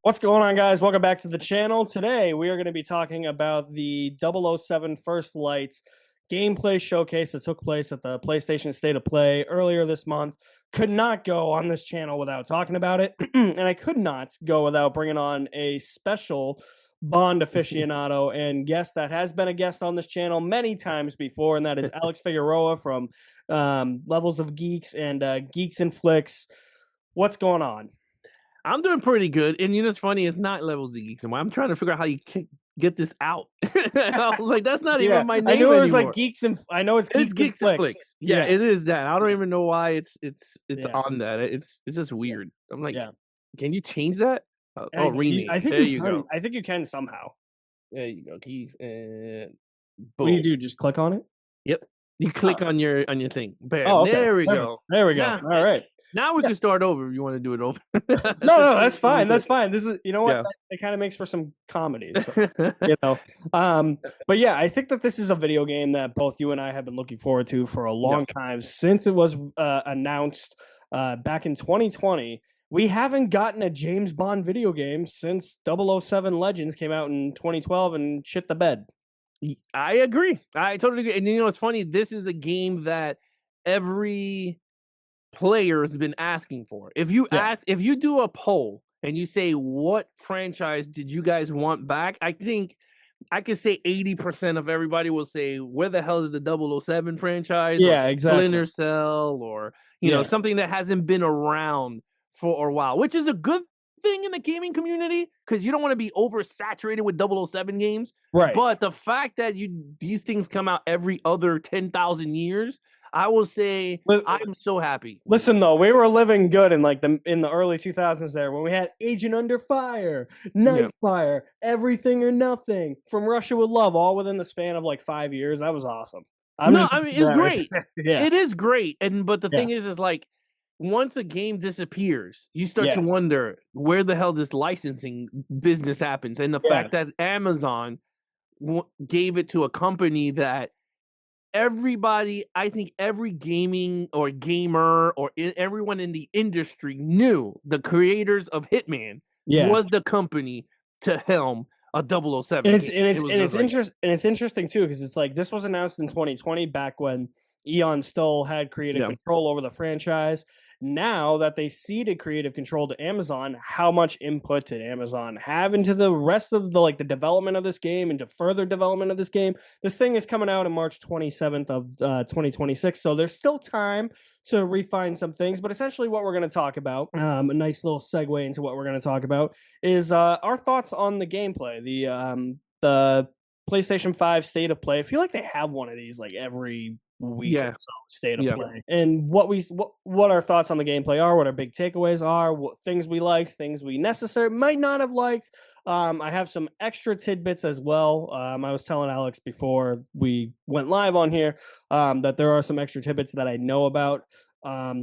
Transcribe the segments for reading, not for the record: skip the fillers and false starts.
What's going on, guys? Welcome back to the channel. Today, we are going to be talking about the 007 First Light gameplay showcase that took place at the PlayStation State of Play earlier this month. Could not go on this channel without talking about it, and I could not go without bringing on a special Bond aficionado and guest that has been a guest on this channel many times before, and that is Alex Figueroa from Levels of Geeks and Geeks and Flix. What's going on? I'm doing pretty good. And you know, it's funny, it's not Levels of Geeks anymore. I'm trying to figure out how you can get this out. I was like, that's not Yeah, even my I name knew it was like anymore. Geeks and I know it's It's Geeks and Geeks and Flicks. Flix. Yeah, it is that. I don't even know why it's Yeah. on that. It's just weird. I'm like, Yeah. can you change that? Oh, rename. I think There you you can. go. I think you can somehow. There you go. Geeks and What do you boom. do? Just click on it? Yep. You click on your thing. Bam. Oh, okay. There we go. There we go. Now, All right. now we Yeah. can start over if you want to do it over. No, that's fine. That's fine. This is, you know what? Yeah. It kind of makes for some comedy. So, you know. But yeah, I think that this is a video game that both you and I have been looking forward to for a long time since it was announced back in 2020. We haven't gotten a James Bond video game since 007 Legends came out in 2012 and shit the bed. I agree. I totally agree. And you know, it's funny. This is a game that every player has been asking for. If you if you do a poll and you say, what franchise did you guys want back? I think I could say 80% of everybody will say, where the hell is the 007 franchise? Yeah, or exactly. Splinter Cell, or, you know, something that hasn't been around for a while, which is a good thing in the gaming community because you don't want to be oversaturated with 007 games. Right. But the fact that these things come out every other 10,000 years, I will say I'm so happy. Listen though, we were living good in the early 2000s there when we had Agent Under Fire, Nightfire, Everything or Nothing, From Russia with Love, all within the span of like 5 years. That was awesome. I mean, it's great. Yeah. It is great. But the thing is like, once a game disappears, you start to wonder where the hell this licensing business happens. And the fact that Amazon gave it to a company that everybody, I think every gaming or gamer or everyone in the industry knew the creators of Hitman was the company to helm a 007. And it's interesting too, because it's like this was announced in 2020 back when Eon still had creative control over the franchise. Now that they ceded creative control to Amazon, how much input did Amazon have into the rest of the development of this game, into further development of this game? This thing is coming out on March 27th of 2026, so there's still time to refine some things. But essentially what we're going to talk about, a nice little segue into what we're going to talk about, is our thoughts on the gameplay, the PlayStation 5 State of Play. I feel like they have one of these like every week or so, State of Play, and what our thoughts on the gameplay are, what our big takeaways are, what things we liked, things we necessarily might not have liked. I have some extra tidbits as well. I was telling Alex before we went live on here that there are some extra tidbits that I know about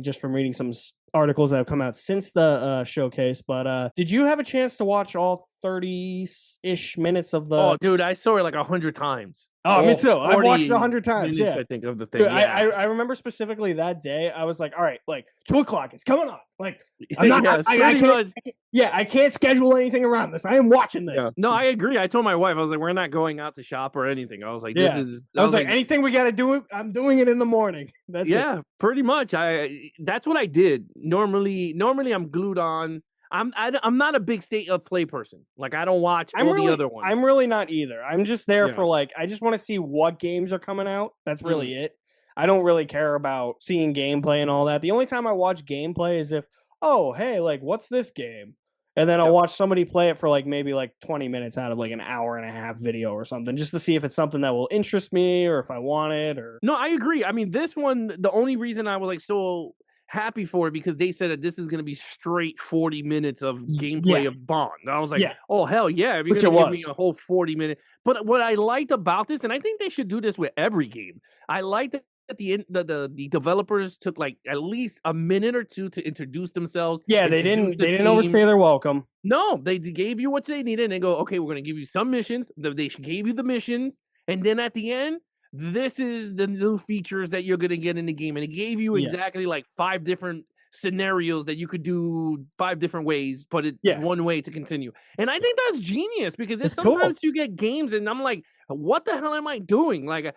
just from reading some articles that have come out since the showcase. But did you have a chance to watch all 30-ish minutes of the... Oh, dude, I saw it like 100 times. Oh, me too. I've watched it 100 times. Minutes, yeah, I think of the thing. Dude, I remember specifically that day. I was like, all right, like 2:00, it's coming on. Like, I'm not. I can't schedule anything around this. I am watching this. Yeah. No, I agree. I told my wife, I was like, we're not going out to shop or anything. I was like, this is. I was like, anything we got to do, I'm doing it in the morning. That's it. Pretty much. That's what I did. Normally, I'm glued on. I'm not a big State of Play person. Like, I don't watch the other ones. I'm really not either. I'm just there for like, I just want to see what games are coming out. That's really it. I don't really care about seeing gameplay and all that. The only time I watch gameplay is if, oh, hey, like, what's this game? And then I'll watch somebody play it for like maybe like 20 minutes out of like an hour and a half video or something, just to see if it's something that will interest me or if I want it. Or no, I agree. I mean, this one, the only reason I was like so happy for it because they said that this is going to be straight 40 minutes of gameplay of Bond. I was like, oh, hell yeah. You're going to give me a whole 40 minutes. But what I liked about this, and I think they should do this with every game, I like that at the end, the developers took like at least a minute or two to introduce themselves. Yeah, they didn't overstay their welcome. No, they gave you what they needed and they go, okay, we're going to give you some missions. They gave you the missions. And then at the end, this is the new features that you're going to get in the game. And it gave you exactly like 5 different scenarios that you could do 5 different ways, but it's one way to continue. And I think that's genius because there's sometimes you get games and I'm like, what the hell am I doing? Like,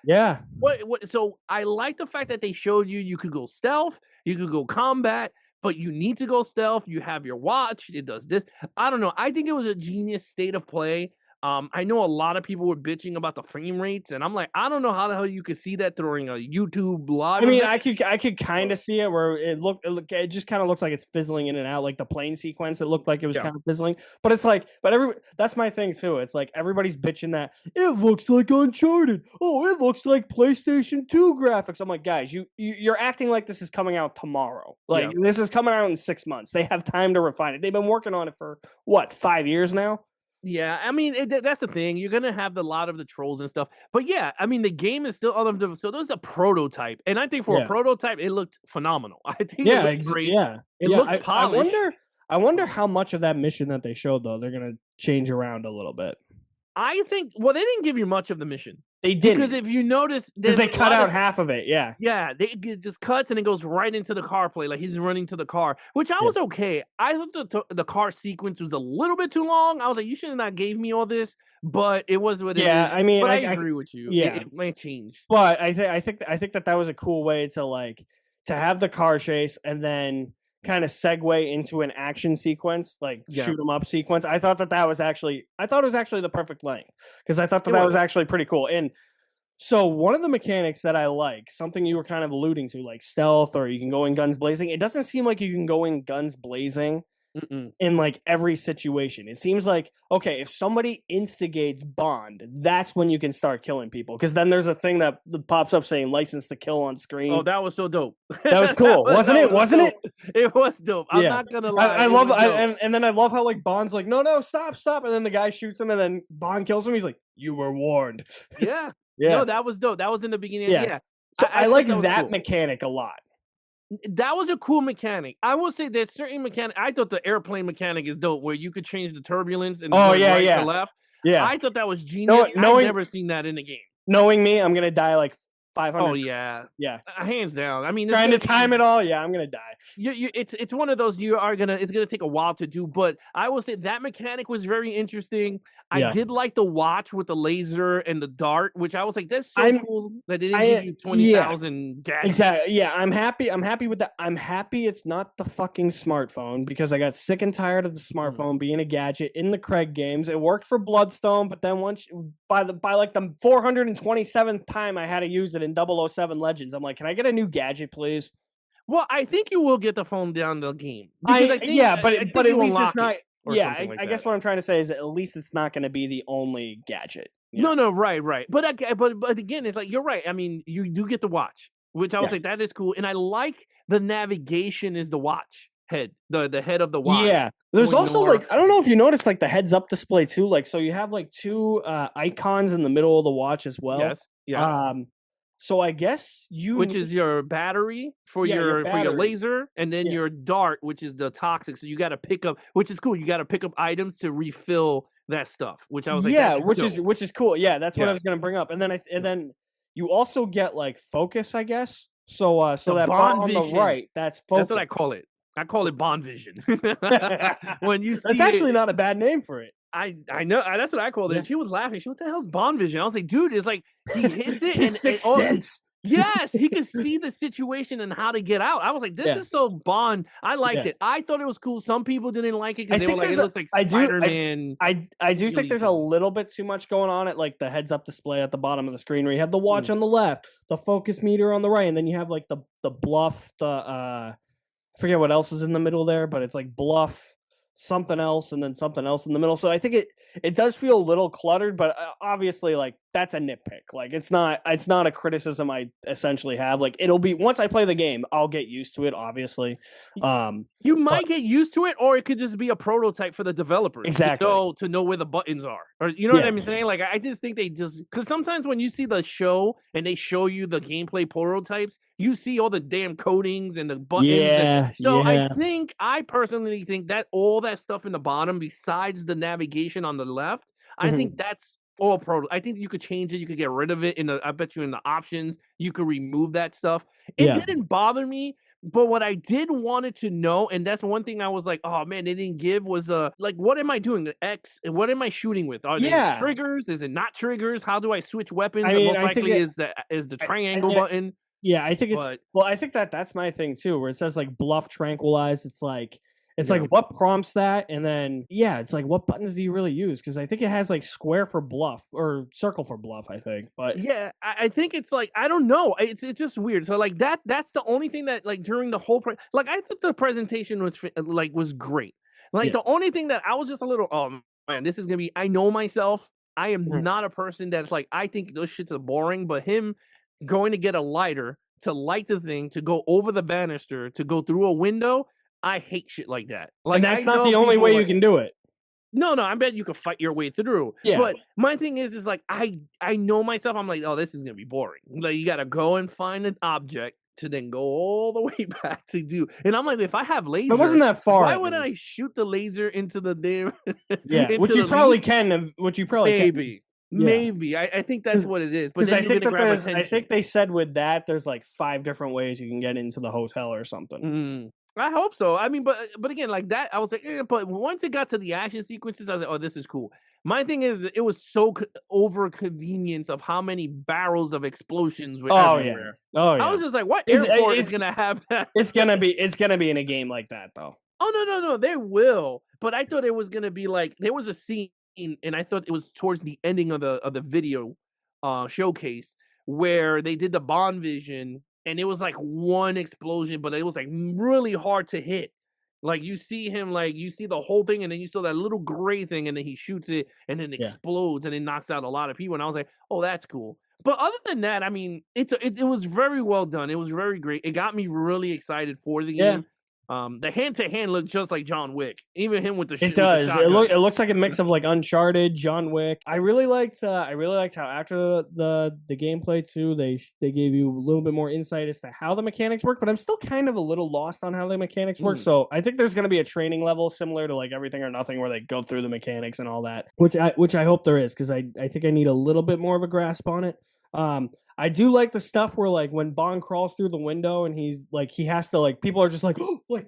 what? So I like the fact that they showed you could go stealth, you could go combat, but you need to go stealth. You have your watch, it does this. I don't know. I think it was a genius state of play. I know a lot of people were bitching about the frame rates, and I'm like, I don't know how the hell you could see that during a YouTube live. I mean, I could kind of see it where it just kind of looks like it's fizzling in and out, like the plane sequence. It looked like it was kind of fizzling, but it's like, that's my thing too. It's like everybody's bitching that it looks like Uncharted. Oh, it looks like PlayStation 2 graphics. I'm like, guys, you're acting like this is coming out tomorrow. Like this is coming out in 6 months. They have time to refine it. They've been working on it for what, 5 years now. Yeah, I mean, that's the thing. You're going to have a lot of the trolls and stuff. But yeah, I mean, the game is still so there's a prototype. And I think for a prototype, it looked phenomenal. I think it looked great. Yeah. It looked polished. I wonder how much of that mission that they showed, though, they're going to change around a little bit. I think, well, they didn't give you much of the mission. They did. Because if you notice, because they cut out half of it. Yeah. Yeah. It just cuts and it goes right into the car play. Like he's running to the car, which I was okay. I thought the car sequence was a little bit too long. I was like, you should have not gave me all this, but it was what it is. Yeah. I mean, but I agree with you. Yeah. It might change. But I think that was a cool way to have the car chase and then kind of segue into an action sequence, like shoot 'em up sequence. I thought it was actually the perfect length because I thought that was actually pretty cool. And so one of the mechanics that I like, something you were kind of alluding to, like stealth, or you can go in guns blazing. It doesn't seem like you can go in guns blazing in like every situation. It seems like, okay, if somebody instigates Bond, that's when you can start killing people. Because then there's a thing that pops up saying license to kill on screen. Oh, that was so dope. That was cool. Wasn't it? It was dope. I'm not going to lie. I love and then I love how like Bond's like, no, stop. And then the guy shoots him and then Bond kills him. He's like, you were warned. Yeah. No, that was dope. That was in the beginning. Yeah. So I like that mechanic a lot. That was a cool mechanic. I will say there's certain mechanic. I thought the airplane mechanic is dope, where you could change the turbulence and right to left. Yeah, I thought that was genius. I've never seen that in the game. Knowing me, I'm gonna die like 500. Oh yeah. Hands down. I mean, trying to time it all. Yeah, I'm gonna die. It's one of those it's gonna take a while to do, but I will say that mechanic was very interesting. I did like the watch with the laser and the dart, which I was like, that's so cool that they didn't give you 20,000 gadgets. Exactly. Yeah, I'm happy with that. I'm happy it's not the fucking smartphone because I got sick and tired of the smartphone being a gadget in the Craig games. It worked for Bloodstone, but then by like the 427th time I had to use it in 007 Legends, I'm like, can I get a new gadget, please? Well, I think you will get the phone down the game. But at least it's not. Yeah, I guess what I'm trying to say is that at least it's not going to be the only gadget. No, right. But again, it's like you're right. I mean, you do get the watch, which I was like, that is cool, and I like the navigation is the watch head, the head of the watch. Yeah, there's also like I don't know if you noticed like the heads up display too. Like so, you have like two icons in the middle of the watch as well. Yes. Yeah. So I guess which is your battery for your laser, and then your dart, which is the toxic. So you got to pick up, which is cool. You got to pick up items to refill that stuff. Which I was like, which is cool. Yeah, that's what I was gonna bring up. And then you also get like focus, I guess. So that Bond on the right, that's focus. That's what I call it. I call it Bond vision. When you see that's actually not a bad name for it. I know that's what I called it. And she was laughing. She, what the hell's Bond vision? I was like, dude, it's like he hits it and Sixth Sense. Yes, he could see the situation and how to get out. I was like, this is so Bond. I liked it. I thought it was cool. Some people didn't like it because they were like, it looks like Spider-Man. I do think there's a little bit too much going on at like the heads up display at the bottom of the screen where you have the watch on the left, the focus meter on the right, and then you have like the bluff, I forget what else is in the middle there, but it's like bluff, something else, and then something else in the middle. So I think it does feel a little cluttered, but obviously like that's a nitpick. Like it's not a criticism I essentially have. Like it'll be once I play the game, I'll get used to it, obviously. You might get used to it, or it could just be a prototype for the developers. Exactly. To know where the buttons are. Or you know what I'm saying? Like I just think they just because sometimes when you see the show and they show you the gameplay prototypes, you see all the damn codings and the buttons. Yeah. I personally think that all that stuff in the bottom, besides the navigation on the left, I think that's all I think you could change it. You could get rid of it I bet you in the options, you could remove that stuff. It didn't bother me, But what I did wanted to know, and that's one thing I was like, oh man, they didn't give was like what am I doing? The X, what am I shooting with? Is it Yeah. triggers? Is it not triggers? How do I switch weapons? I mean, Most I think likely it, is the I triangle mean, button. yeah, I think it's But well, I think that that's my thing too, where it says like bluff tranquilize. It's like yeah. what prompts that, and then yeah, it's like what buttons do you really use? Because I think it has like square for bluff or circle for bluff. I think, but Yeah, I think it's like I don't know. It's just weird. So like that's the only thing that like during the whole like I thought the presentation was great. Like yeah, the only thing that I was just a little man, this is gonna be. I know myself. I am mm. not a person that's like I think those shits are boring. But him going to get a lighter to light the thing to go over the banister to go through a window. I hate shit like that. And Like I that's not know the only people way you like can do it. no, I bet you could fight your way through. Yeah, But my thing is like I know myself. I'm like, oh, this is gonna be boring. Like you gotta go and find an object to then go all the way back to do. And I'm like, if I have it wasn't laser, that far why at would I least. shoot the laser into the damn Yeah, into the leaf? which you probably can. Maybe. Yeah, Maybe. I think that's what it is. But because then I you're think gonna that grab I attention. think they said with that there's like 5 different ways you can get into the hotel or something. I hope so. I mean, but again, like that, I was like, but once it got to the action sequences, I was like, oh, this is cool. My thing is, it was so over convenience of how many barrels of explosions were Oh yeah, everywhere. oh I yeah. was just like, what It's airport is it's gonna have that? it's gonna be in a game like that though. Oh no, they will. But I thought it was gonna be like there was a scene, and I thought it was towards the ending of the video showcase where they did the Bond vision, and it was like one explosion, but it was like really hard to hit. Like you see him, like you see the whole thing, and then you saw that little gray thing, and then he shoots it, and then it Yeah, explodes, and it knocks out a lot of people. And I was like, oh, that's cool. But other than that, I mean, it was very well done. It was very great. It got me really excited for the yeah. game. The hand to hand looks just like John Wick. Even him with It with the does. shotgun. It looks like a mix of like Uncharted, John Wick. I really liked how after the gameplay too, they gave you a little bit more insight as to how the mechanics work, but I'm still kind of a little lost on how the mechanics work. So I think there's going to be a training level similar to like Everything or Nothing where they go through the mechanics and all that, which I hope there is because I think I need a little bit more of a grasp on it. I do like the stuff where like when Bond crawls through the window and he's like he has to like people are just like oh, like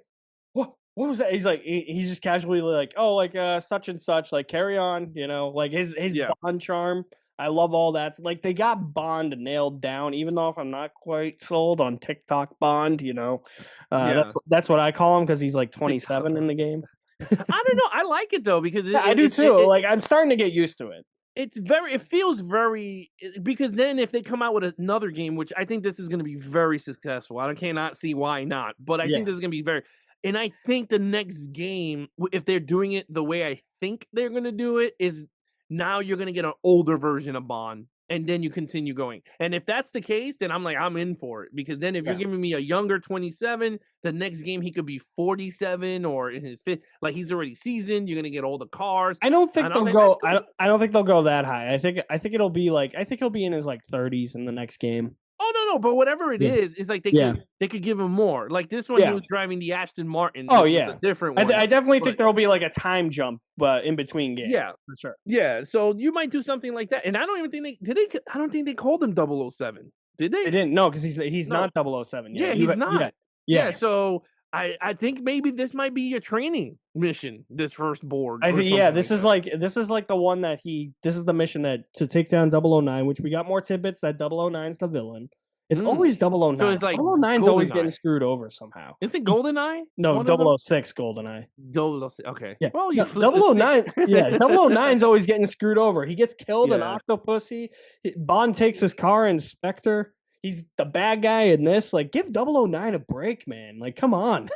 what was that? He's like he's just casually like, oh, like such and such, like carry on, you know, like his Yeah. Bond charm. I love all that. Like they got Bond nailed down, even though if I'm not quite sold on TikTok Bond, you know, Yeah. that's what I call him because he's like TikTok. 27 in the game. I don't know. I like it though because Yeah, I do too. Like I'm starting to get used to it. it feels very because then if they come out with another game, which I think this is going to be very successful, I cannot see why not. But I think Yeah. this is going to be very, and I think the next game, if they're doing it the way I think they're going to do it, is now you're going to get an older version of Bond. And then you continue going. And if that's the case, then I'm like, I'm in for it. Because then if you're Yeah. giving me a younger 27, the next game he could be 47 or in his fifth, like he's already seasoned. You're gonna get all the cars. I don't think And I was they'll like, that's go. cool. I don't think they'll go that high. I think it'll be like I think he'll be in his like 30s in the next game. Oh no, but whatever it Yeah. is, it's like Yeah. they could give him more. Like this one, he Yeah. was driving the Aston Martin, Oh which was yeah. a different one. I definitely think But there'll be like a time jump, in between games. yeah, For sure. yeah. So you might do something like that. And I don't even think they did. I don't think they called him 007. Did They they? didn't know because he's No. not 007 Yeah, yet. he's not. Yeah. So I think maybe this might be a training mission. This first board. I or think something this like is that. like this is like the one that this is the mission that to take down 009, which we got more tidbits that 009's the villain. It's always 009. So it's like 009's always getting GoldenEye. screwed over somehow. Is it GoldenEye? No, One of them? 006 GoldenEye. Okay. Yeah. Well, you No, flipped the 009 six. yeah, 009's always getting screwed over. He gets killed in Yeah. Octopussy. Bond takes his car in Spectre. He's the bad guy in this. Like, give 009 a break, man. Like, come on.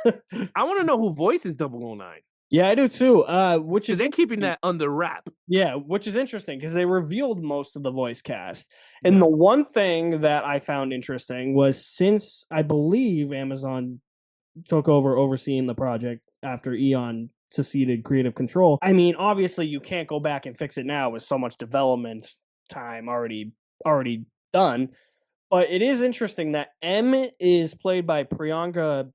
I want to know who voices 009. Yeah, I do too. Which Because is they're keeping that under wrap. yeah, which is interesting because they revealed most of the voice cast. And the one thing that I found interesting was since I believe Amazon took over overseeing the project after Eon seceded creative control. I mean, obviously you can't go back and fix it now with so much development time already done. But it is interesting that M is played by Priyanka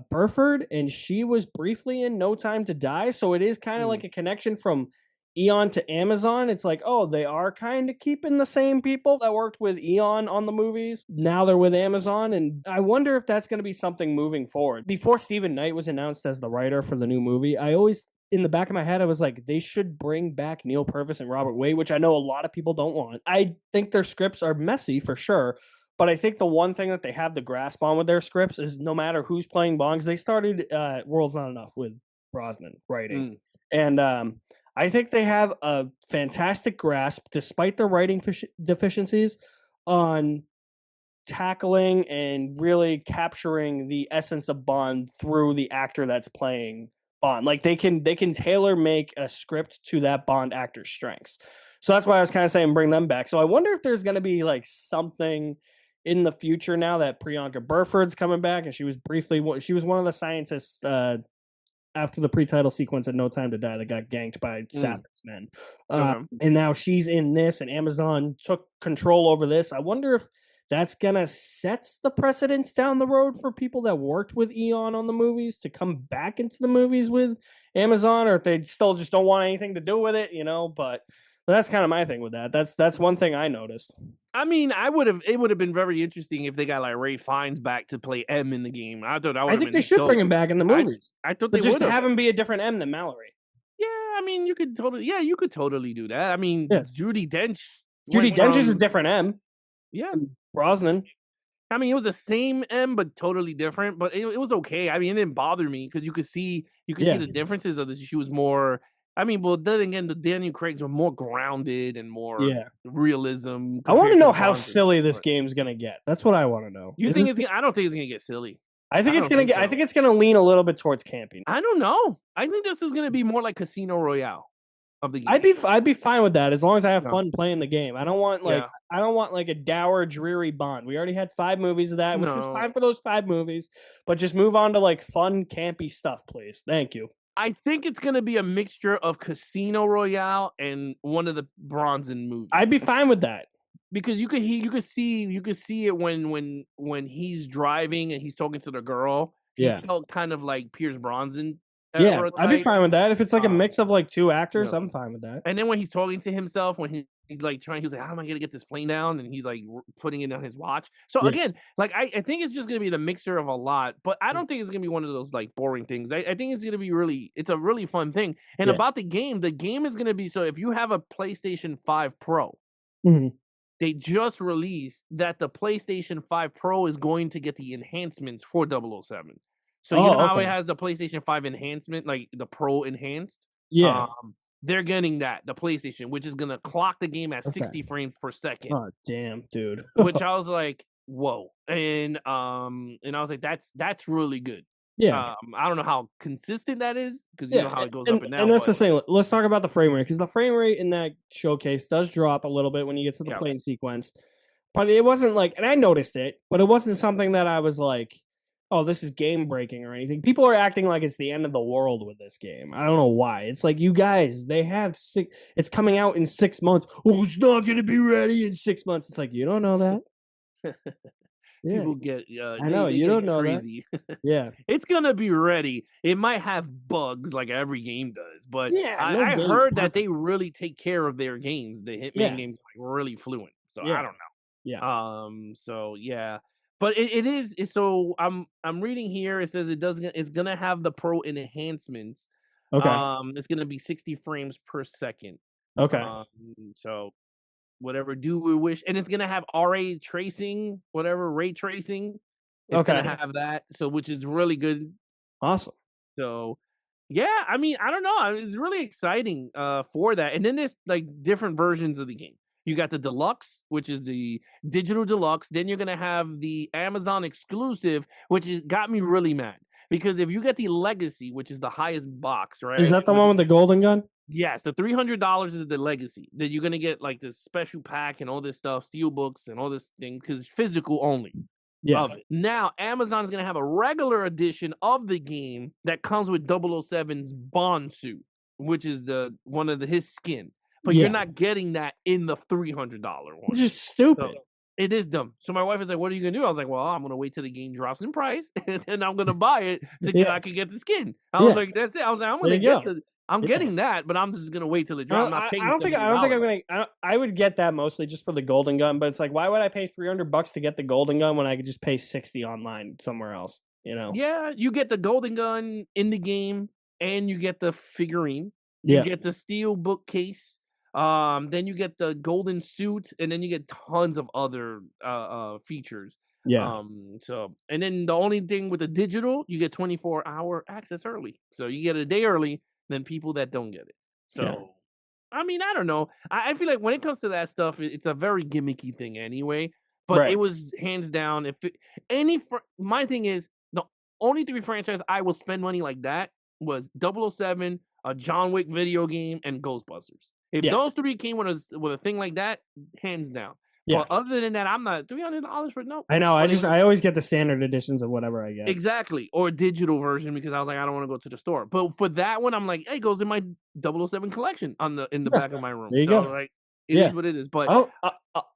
Burford, and she was briefly in No Time to Die. So it is kind of like a connection from Eon to Amazon, it's like, oh, they are kind of keeping the same people that worked with Eon on the movies. Now they're with Amazon, and I wonder if that's going to be something moving forward. Before Stephen Knight was announced as the writer for the new movie, I always, in the back of my head, I was like, they should bring back Neil Purvis and Robert Wade, which I know a lot of people don't want. I think their scripts are messy for sure, but I think the one thing that they have the grasp on with their scripts is no matter who's playing Bond, because they started World's Not Enough with Brosnan writing. And I think they have a fantastic grasp, despite their writing deficiencies, on tackling and really capturing the essence of Bond through the actor that's playing Bond. Like they can tailor make a script to that Bond actor's strengths. So that's why I was kind of saying bring them back. So I wonder if there's going to be like something in the future now that Priyanka Burford's coming back, and she was one of the scientists after the pre-title sequence in No Time to Die that got ganked by Sapphics men. And now she's in this, and Amazon took control over this. I wonder if that's going to set the precedence down the road for people that worked with Eon on the movies to come back into the movies with Amazon, or if they still just don't want anything to do with it, but that's kind of my thing with that. That's one thing I noticed. I mean, it would have been very interesting if they got like Ray Fiennes back to play M in the game. I thought that would have been. I think they should bring him back in the movies. I thought they would just have him be a different M than Mallory. Yeah, I mean, you could totally do that. I mean, Judi Dench. Judi Dench is a different M. Yeah, Brosnan. I mean, it was the same M, but totally different. But it was okay. I mean, it didn't bother me because you could see the differences of this. She was more. I mean, well, then again, the Daniel Craigs were more grounded and more realism. I want to know how silly this game's gonna get. That's what I want to know. You think I don't think it's gonna get silly. I think it's gonna lean a little bit towards camping. I don't know. I think this is gonna be more like Casino Royale of the game. I'd be fine with that as long as I have fun playing the game. I don't want like a dour, dreary Bond. We already had 5 movies of that, which was fine for those 5 movies. But just move on to like fun, campy stuff, please. Thank you. I think it's gonna be a mixture of Casino Royale and one of the Bronson movies. I'd be fine with that because you could see it when he's driving and he's talking to the girl. He felt kind of like Pierce Brosnan. Yeah, I'd be fine with that if it's like a mix of like 2 actors. I'm fine with that. And then when he's talking to himself, when he's like he's like, how am I gonna get this plane down? And he's like putting it on his watch. So again, like I think it's just gonna be the mixture of a lot, but I don't think it's gonna be one of those like boring things. I think it's gonna be it's a really fun thing. And about the game is gonna be, so if you have a PlayStation 5 Pro, they just released that the PlayStation 5 Pro is going to get the enhancements for 007. So you know how it has the PlayStation 5 enhancement, like the Pro enhanced? Yeah. They're getting the PlayStation, which is gonna clock the game at 60 frames per second. Oh damn, dude. Which I was like, whoa. And I was like, that's really good. Yeah. I don't know how consistent that is, because you know how it goes up and down. And that's the thing. Let's talk about the frame rate, because the frame rate in that showcase does drop a little bit when you get to the plane sequence. But it wasn't like, and I noticed it, but it wasn't something that I was like, oh, this is game breaking or anything. People are acting like it's the end of the world with this game. I don't know why. It's like, you guys, it's coming out in 6 months. Oh, it's not going to be ready in 6 months. It's like, you don't know that. People get I know you don't know crazy. That. Yeah, it's gonna be ready. It might have bugs like every game does, but I heard that they really take care of their games. The Hitman games are like really fluent. So I don't know. Yeah. So yeah. But it is so I'm reading here. It says it's gonna have the Pro enhancements. Okay. It's gonna be 60 frames per second. Okay. So whatever do we wish, and it's gonna have ray tracing. It's gonna have that. So which is really good. Awesome. So yeah, I mean, I don't know. It's really exciting for that. And then there's like different versions of the game. You got the deluxe, which is the digital deluxe. Then you're gonna have the Amazon exclusive, which got me really mad, because if you get the legacy, which is the highest box, right? Is that the one with the golden gun? Yes, the $300 is the legacy. That you're gonna get like this special pack and all this stuff, steel books and all this thing, because it's physical only. Of it. Now Amazon is gonna have a regular edition of the game that comes with 007's Bond suit, which is his skin. But you're not getting that in the $300 one. Which is stupid. So, it is dumb. So my wife is like, what are you going to do? I was like, well, I'm going to wait till the game drops in price, and then I'm going to buy it so I can get the skin. I was like, that's it. I was like, I'm going to get I'm getting that, but I'm just gonna wait till it drops. I'm not paying I don't think $70. I'm gonna. I would get that mostly just for the golden gun, but it's like, why would I pay $300 to get the golden gun when I could just pay 60 online somewhere else? You know? Yeah, you get the golden gun in the game, and you get the figurine. You Yeah, get the steel bookcase. Then you get the golden suit, and then you get tons of other features. yeah, So and then the only thing with the digital, you get 24-hour access early. So you get a day early than people that don't get it. yeah. So I mean, I don't know. I feel like when it comes to that stuff, it's a very gimmicky thing anyway. But it Right. was hands down. If it, my thing is the only 3 franchise I will spend money like that was 007, a John Wick video game, and Ghostbusters. If Yeah, those 3 came with a thing like that, hands down. yeah. But other than that, I'm not $300 for no. I know. But I always get the standard editions of whatever I get. exactly, or a digital version because I was like, I don't want to go to the store. But for that one, I'm like, hey, it goes in my 007 collection in the Yeah, back of my room. there you So go. like, it Yeah. is what it is. But yeah.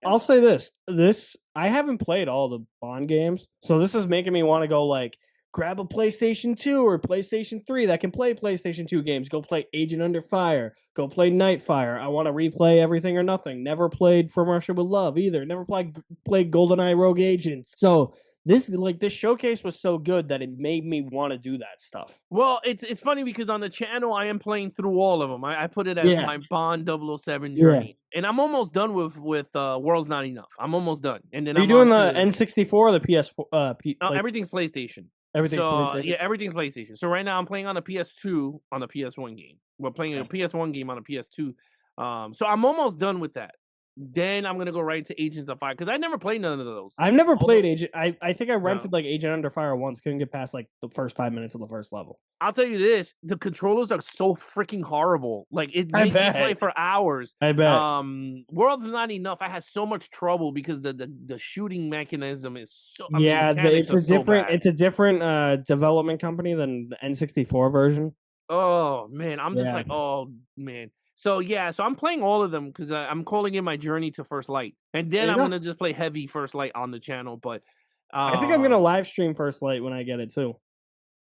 I'll say this. This I haven't played all the Bond games, so this is making me want to go like grab a PlayStation 2 or PlayStation 3 that can play PlayStation 2 games. Go play Agent Under Fire. Go play Nightfire. I want to replay Everything or Nothing. Never played From Russia with Love either. Never played GoldenEye Rogue Agents. So this showcase was so good that it made me want to do that stuff. Well, it's funny because on the channel I am playing through all of them. I put it as Yeah. my Bond 007 Yeah. journey, and I'm almost done with World's Not Enough. I'm almost done, and then Are you I'm doing on the to N64 or the PS4? no, everything's PlayStation. Everything's So PlayStation. yeah, everything's PlayStation. So right now I'm playing on a PS2 on a PS1 game. We're playing a PS1 game on a PS2. So I'm almost done with that. Then I'm gonna go right to Agents of Fire because I never played none of those. I've never played Agent. I think I No. rented like Agent Under Fire once. Couldn't get past like the first 5 minutes of the first level. I'll tell you this: the controllers are so freaking horrible. Like it I makes you bet. play for hours. I bet. World's Not Enough. I had so much trouble because the shooting mechanism is so. I Yeah, mean, the mechanics it's a are so different bad. it's a different development company than the N64 version. Oh man, I'm just Yeah. like, oh man. So yeah, so I'm playing all of them because I'm calling it my journey to First Light, and then There you I'm go. gonna just play heavy First Light on the channel. But I think I'm gonna live stream First Light when I get it too.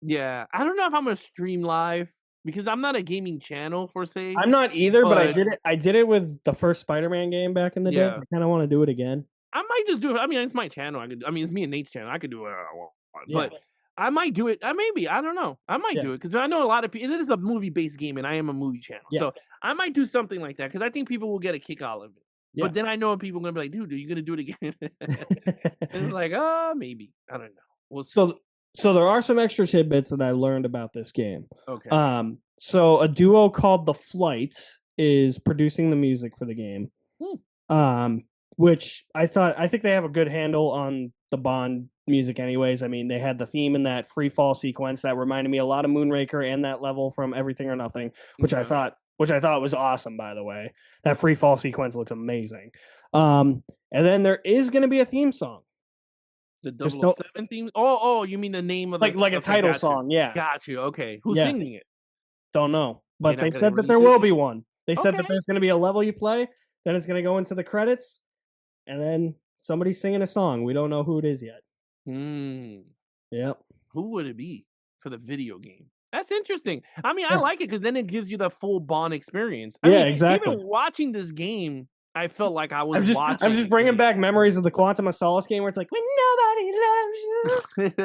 yeah, I don't know if I'm gonna stream live because I'm not a gaming channel per se. I'm not either, but I But did it. I did it with the first Spider-Man game back in the day. yeah, I kind of want to do it again. I might just do it. I mean, it's my channel. I mean, it's me and Nate's channel. I could do whatever I want. Yeah. But I might do it. Maybe I don't know. I might Yeah. do it because I know a lot of people. It is a movie-based game, and I am a movie channel, Yeah. so I might do something like that because I think people will get a kick out of it. Yeah. But then I know people are gonna be like, "Dude, are you gonna do it again?" It's like, maybe I don't know. We'll see. So there are some extra tidbits that I learned about this game. Okay. So a duo called The Flight is producing the music for the game. Which I think they have a good handle on the Bond music anyways. I mean, they had the theme in that free fall sequence that reminded me a lot of Moonraker and that level from Everything or Nothing, which I thought was awesome, by the way. That free fall sequence looks amazing. And then there is going to be a theme song. The 007 theme? Oh, you mean the name of the like a title song, yeah. Got you. Okay. Who's singing it? Don't know. But they said that there will be one. They said that there's going to be a level you play, then it's going to go into the credits, and then somebody's singing a song. We don't know who it is yet. Yep. Who would it be for the video game? That's interesting. I mean, I like it because then it gives you the full Bond experience. I mean, exactly. Even watching this game, I felt like I was watching. I'm just bringing back memories of the Quantum of Solace game where it's like, when nobody loves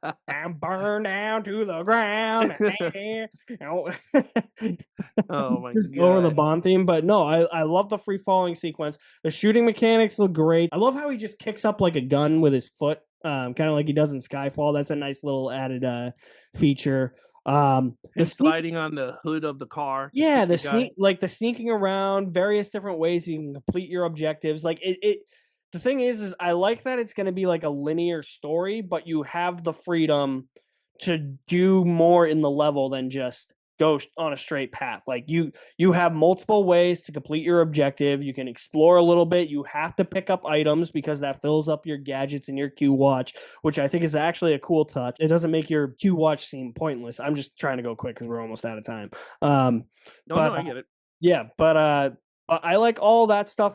you, I'm burned down to the ground. Oh my just god! over the Bond theme, but no, I love the free falling sequence. The shooting mechanics look great. I love how he just kicks up like a gun with his foot, kind of like he does in Skyfall. That's a nice little added feature. Sliding on the hood of the car. Yeah, the sneaking around, various different ways you can complete your objectives. Like it the thing is I like that it's going to be like a linear story, but you have the freedom to do more in the level than just go on a straight path. Like you have multiple ways to complete your objective. You can explore a little bit. You have to pick up items because that fills up your gadgets and your Q watch, which I think is actually a cool touch. It doesn't make your Q watch seem pointless. I'm just trying to go quick because we're almost out of time. No, I get it. Yeah, but I like all that stuff.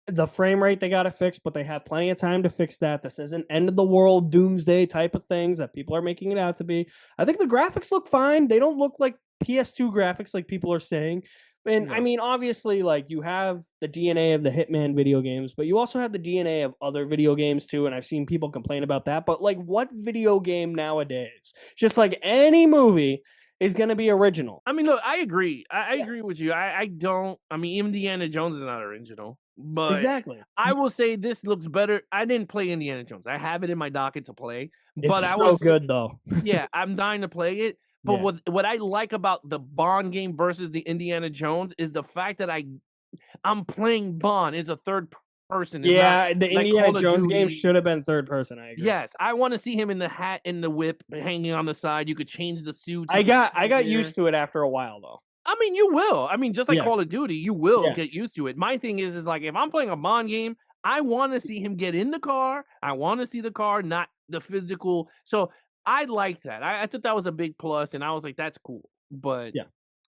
The frame rate they got to fix, but they have plenty of time to fix that. This isn't end of the world doomsday type of things that people are making it out to be. I think the graphics look fine. They don't look like PS2 graphics, like people are saying. And I mean, obviously, like you have the DNA of the Hitman video games, but you also have the DNA of other video games too. And I've seen people complain about that. But like, what video game nowadays, just like any movie, is going to be original? I mean, look, I agree. I agree with you. I don't. I mean, Indiana Jones is not original, but Exactly. I will say this looks better. I didn't play Indiana Jones. I have it in my docket to play, but It's I so was good though. yeah, I'm dying to play it. But what I like about the Bond game versus the Indiana Jones is the fact that I'm playing Bond as a third person. It's Yeah, the like Indiana Call of Jones game Duty. should have been third person. I agree. Yes, I want to see him in the hat and the whip hanging on the side. You could change the suit. I got used to it after a while though. I mean, you will. I mean, just like Call of Duty, you will get used to it. My thing is like if I'm playing a Bond game, I want to see him get in the car. I want to see the car, not the physical. So I like that. I thought that was a big plus, and I was like, that's cool. But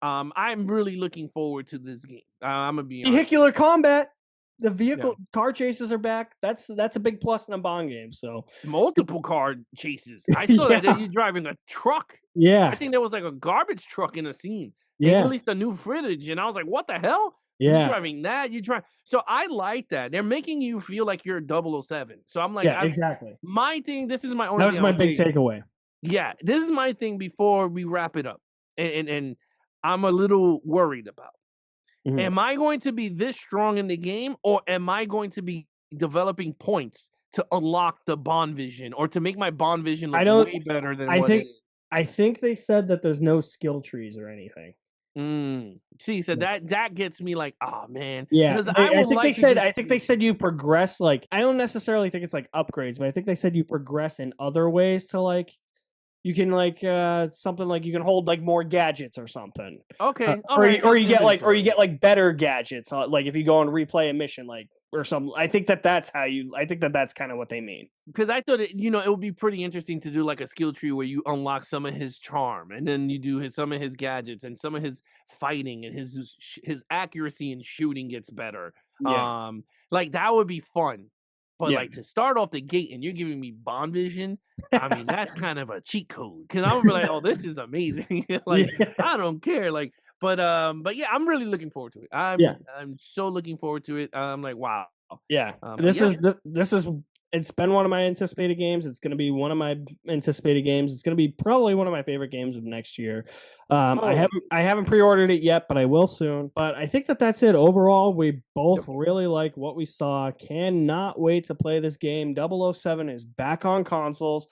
I'm really looking forward to this game. I'm gonna be vehicular combat. The vehicle car chases are back. That's a big plus in a Bond game. So multiple car chases. I saw that you're driving a truck. Yeah, I think there was like a garbage truck in a scene. They released a new footage, and I was like, what the hell? You're driving that. So I like that. They're making you feel like you're 007. So I'm like, exactly. My thing. This is my only. That was my big takeaway. Yeah, this is my thing before we wrap it up, and I'm a little worried about. Mm-hmm. Am I going to be this strong in the game, or am I going to be developing points to unlock the Bond vision, or to make my Bond vision look way better than what it is? I think they said that there's no skill trees or anything. See, so that gets me like, oh man. Yeah, I think they said you progress. Like, I don't necessarily think it's like upgrades, but I think they said you progress in other ways to like. You can like something like you can hold like more gadgets or something. Okay. Or you get like better gadgets. Like if you go and replay a mission, like or something. I think that's kind of what they mean. Because I thought it would be pretty interesting to do like a skill tree where you unlock some of his charm, and then you do some of his gadgets and some of his fighting, and his accuracy in shooting gets better. Yeah. Like that would be fun. But like to start off the gate and you're giving me Bond vision, I mean that's kind of a cheat code, because I'm gonna be like, oh, this is amazing. Like I don't care. Like, but yeah, I'm really looking forward to it. I'm so looking forward to it. I'm like, wow. Yeah. This is it's been one of my anticipated games. It's going to be one of my anticipated games. It's going to be probably one of my favorite games of next year. I haven't pre-ordered it yet, but I will soon. But I think that's it. Overall, we both really like what we saw. Cannot wait to play this game. 007 is back on consoles.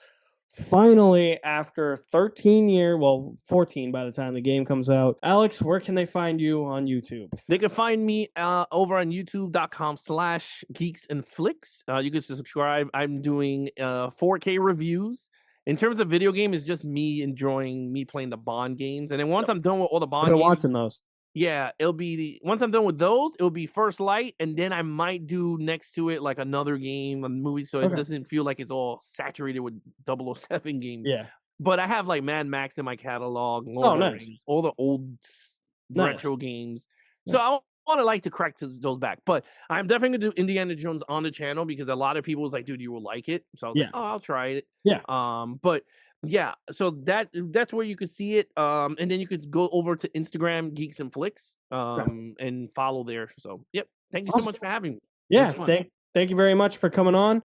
Finally, after 14 by the time the game comes out. Alex, where can they find you on YouTube? They can find me over on youtube.com/Geeks and Flix. You can subscribe. I'm doing 4K reviews. In terms of video game, it's just me enjoying playing the Bond games. And then once I'm done with all the Bond games, watching those. Yeah, once I'm done with those, it'll be First Light, and then I might do next to it like another game, a movie, so it doesn't feel like it's all saturated with 007 games. Yeah. But I have like Mad Max in my catalog, Rings, all the old retro games. So I want to like to crack those back. But I'm definitely gonna do Indiana Jones on the channel because a lot of people was like, dude, you will like it. So I was like, oh, I'll try it. Yeah. But yeah, so that's where you could see it. And then you could go over to Instagram, Geeks and Flix, and follow there. So yep. Thank you so much for having me. Yeah, thank you very much for coming on.